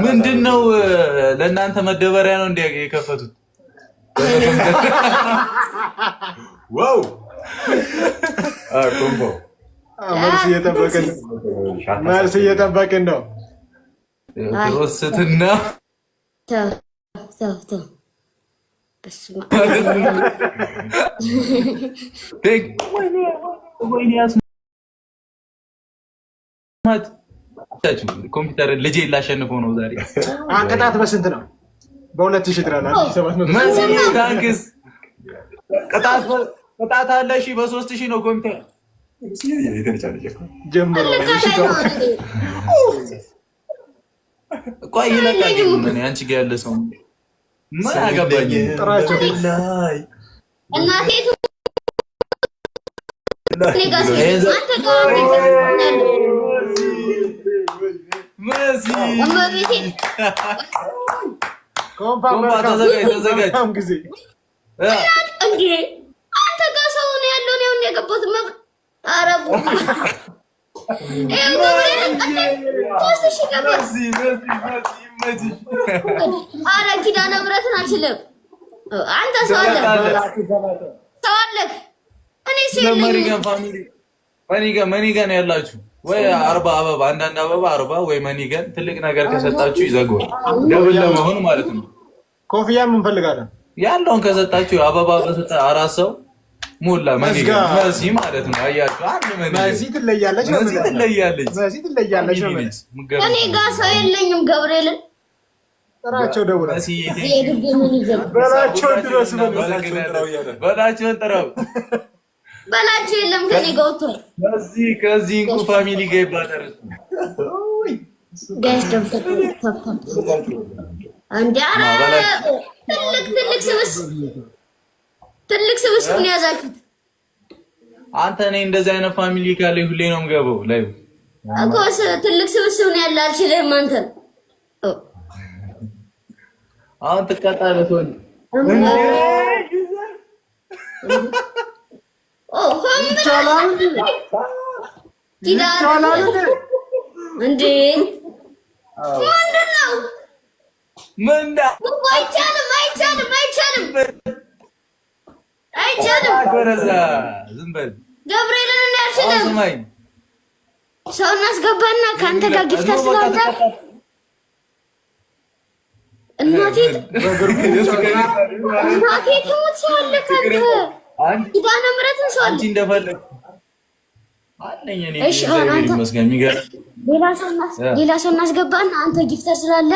ምንድነው ለእናንተ መደበሪያ ነው እንዴ የከፈቱት? ዋው ኮምቦ መልስ እየጠበቅን ነው። ሮስትና ኮምፒውተር ልጄ ላሸንፈው ነው ዛሬ። ቅጣት በስንት ነው? በ2000 ትላለህ። ታንክስ ቅጣት አለ። እሺ በ3000 ነው ኮምፒውተር ጀምሮ ቆይ ይለቃል። ምን አንቺ ጋር ያለ ሰው ምን አገባኝ? ጥራቸው እናቴ ተዘጋጅ። አንተ ጋር ሰው ነው ያለው ነው የገባሁት። አረቡ አረ ኪዳነ ምሕረትን አልችልም። አንተ ሰው አለህ እኔ መኒገን ነው ያላችሁ ወይ 40 አበባ አንዳንድ አበባ 40 ወይ መኒገን ትልቅ ነገር ከሰጣችሁ ይዘጋል። ደብል ለመሆን ማለት ነው። ኮፍያም እንፈልጋለን። ያለውን ከሰጣችሁ አበባ በሰጣ አራት ሰው ሞላ መኒገን መሲ ማለት ነው። አያችሁ አንድ መሲ ትለያለች። እኔ ጋር ሰው የለኝም። ገብርኤልን ጥራቸው ደውላ በላቸውን ጥራው በላቸው የለም ከኔ ጋር ወጥቷል። ከዚህ እንቁ ፋሚሊ ጋር ይባላል። ጋይስ ትልቅ ስብስብ ነው ያዛችሁት። አንተ እኔ እንደዚህ አይነት ፋሚሊ ካለ ሁሌ ነው የምገባው ላይ እኮ ትልቅ ስብስብ ነው ያለ። አልችልም አንተ አሁን ትቀጣለህ ቶኒ እንዴ አይቻልም። ገብርኤልን እናያልችልም። ሰው እናስገባና ከአንተ ጋር ጊፍተር ስላለ እናቴ ትሙት ሰው አለ ካንተ ኪዳነ ምሕረትን ሰው አለ እንደፈለግ አለኝ እኔ ሌላ ሰው እናስገባና አንተ ጊፍተር ስላለ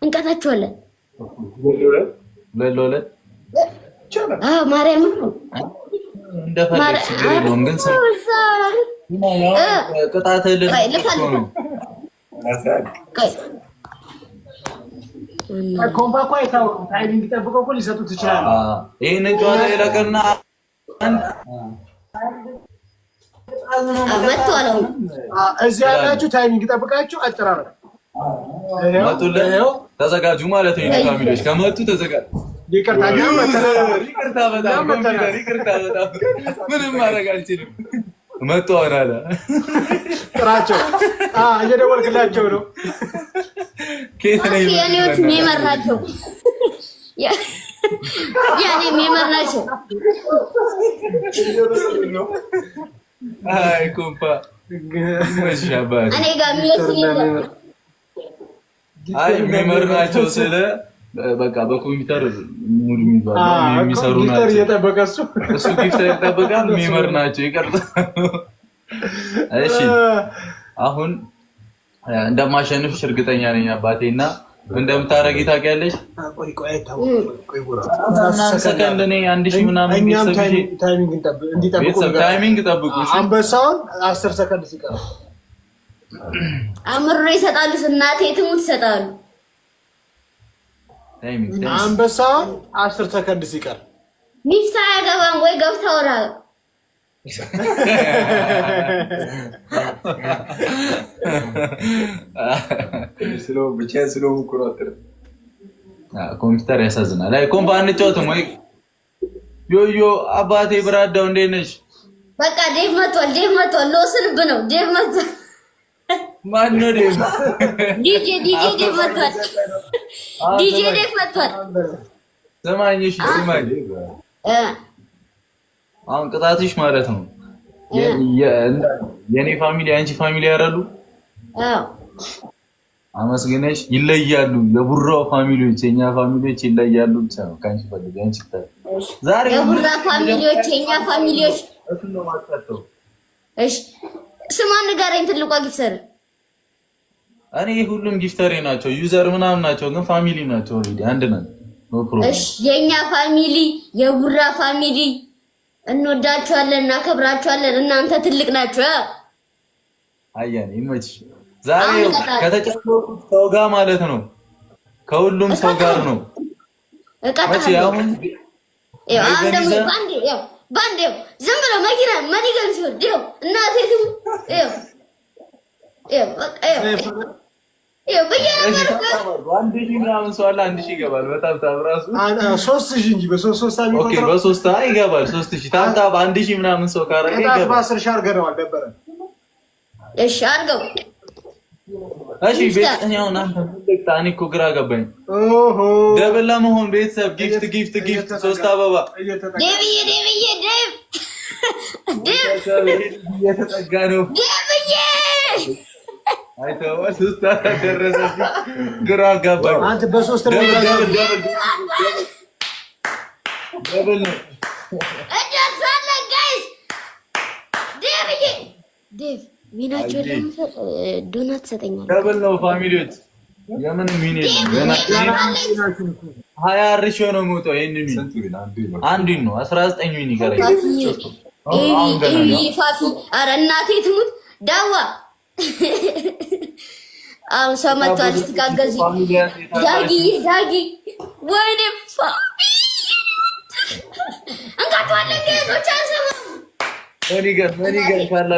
እንቀጣቸዋለን። ማርያም ኮምባ እኮ አይታወቅም። ታይሚንግ ጠብቀው እኮ ሊሰጡት ይችላሉ። ይሄን ጨዋታ ይለቀና እዚህ ያላችሁ ታይሚንግ ጠብቃችሁ አጨራረቅ ተዘጋጁ ማለት ነው። ፋሚሊዎች ከመጡ ተዘጋጁ። ይቅርታ በጣም ምንም ማድረግ አልችልም። መጡ አለ ጥራቸው እየደወልክላቸው ነው። የኔዎች የሚመራቸው ያኔ የሚመራቸው አይ ኮምፓ መሻባል እኔ ጋር የሚወስድ የለም። አይ የሚመራቸው ስለ በቃ በኮምፒውተር ሙሉ የሚሰሩ ናቸው። እየጠበቀ እሱ ጊፍተር ይጠበቃል። የሚመር ናቸው። ይቀርታ እሺ አሁን እንደማሸንፍሽ እርግጠኛ ነኝ አባቴና እንደምታረጊ ታውቂያለሽ። ሰከንድ እኔ 1000 ምናምን ታይሚንግ ጠብቁ። አንበሳውን 10 ሰከንድ ሲቀር አምሮ ይሰጣሉ። እናቴ ትሙት ይሰጣሉ። አንበሳውን 10 ሰከንድ ሲቀር ሚፍታ ያገባም ወይ ገብታ ወራ ኮምፒውተር ያሳዝናል። አይ ኮምፓ አንጫወትም ወይ ዮዮ አባቴ ብራዳው እንዴት ነሽ? በቃ ዴቭ መጥቷል። ልወስንብ ነው። ዴቭ መጥቷል። ማነው ዴቭ? ዲጄ ዴቭ መጥቷል። ዲጄ ዴቭ መጥቷል። ስማኝ እሺ ስማኝ፣ አሁን ቅጣትሽ ማለት ነው የኔ ፋሚሊ አንቺ ፋሚሊ ያራሉ። አዎ አመስግነሽ ይለያሉ። የቡራው ፋሚሊዎች የኛ ፋሚሊዎች ይለያሉ። ብቻ ነው ካንቺ ፈልግ አንቺ ታይ ዛሬ የቡራ ፋሚሊዎች የኛ ፋሚሊዎች እሱ ነው ማጣጣው። እሺ ስማን ንገረኝ። ትልቋ ጊፍተር እኔ ሁሉም ጊፍተሬ ናቸው፣ ዩዘር ምናምን ናቸው፣ ግን ፋሚሊ ናቸው። ኦሬዲ አንድ ነን። ኖ ፕሮብሌም። እሺ የኛ ፋሚሊ የቡራ ፋሚሊ እንወዳችኋለን፣ እናከብራችኋለን። እናንተ ትልቅ ናችሁ። አያኔ ይመችሽ። ዛሬ ከተጨመሩት ሰው ጋር ማለት ነው ከሁሉም ሰው ጋር ነው። መቼ አሁን ባንዴ ዝም ብሎ መኪና መኒገን ሲሆን ይኸው እናቴ ትሙ አንድ ሺህ ምናምን ሰው አለ። 1000 ይገባል። በጣም ታብራሱ 3000 እንጂ በ3 ኦኬ፣ በ3 ይገባል። 3000 ታምጣ በ1000 ምናምን ሰው ካረገ ይገባል። በ10 ሺህ አድርገነዋል። ደበረ እሺ አድርገው። እሺ ቤተኛው እናንተ ታኒ እኮ ግራ ገባኝ። ኦሆ ደብል ለመሆን ቤተሰብ ጊፍት 3 አበባ ዴቪዬ እየተጠጋ ነው። ዴቪዬ አይተኸው 3 ደረሰብኝ። ግራ ገባኝ። አንተ በ3 ደብል ነው እደርሳለሁ ጋይስ። ዴቭ ሚናቸው ዶናት ሰጠኛል። ደብል ነው ፋሚሊዎች። የምን ሚኒ ገና 20 ርሾ ነው ሞቶ። ይሄን ሚኒ አንዱ ነው 19 ሚኒ ይቀራል። ፋፊ ኧረ እናቴ ትሙት ዳዋ አሁን ሰው መጥቷል። ስትጋገዙ ዳጊ ወይኔ ፋፊ እንካቷለን። ጌቶች አሰማ መኒገር ካላ